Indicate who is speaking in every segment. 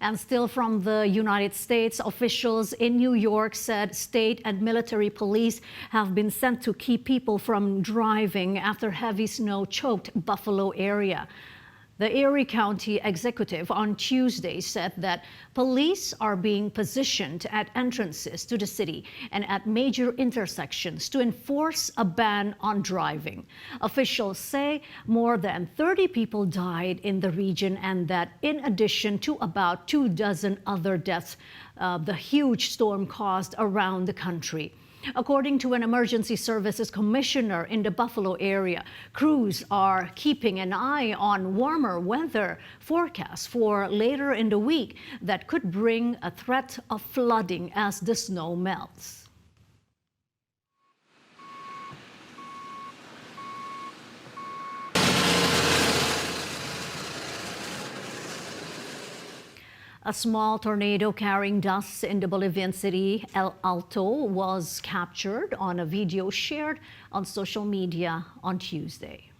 Speaker 1: And still from the United States, officials in New York said state and military police have been sent to keep people from driving after heavy snow choked Buffalo area. The Erie County executive on Tuesday said that police are being positioned at entrances to the city and at major intersections to enforce a ban on driving. Officials say more than 30 people died in the region and that in addition to about 24 other deaths, the huge storm caused around the country. According to an emergency services commissioner in the Buffalo area, crews are keeping an eye on warmer weather forecasts for later in the week that could bring a threat of flooding as the snow melts. A small tornado carrying dust in the Bolivian city El Alto was captured on a video shared on social media on Tuesday.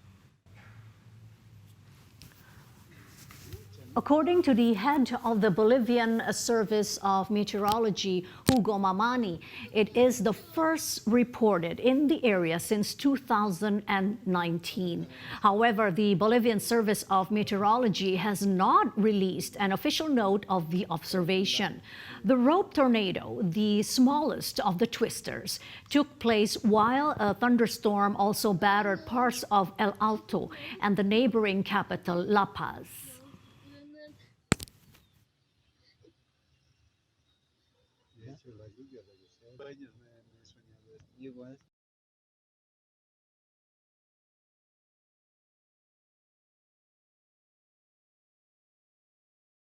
Speaker 1: According to the head of the Bolivian Service of Meteorology, Hugo Mamani, it is the first reported in the area since 2019. However, the Bolivian Service of Meteorology has not released an official note of the observation. The rope tornado, the smallest of the twisters, took place while a thunderstorm also battered parts of El Alto and the neighboring capital, La Paz.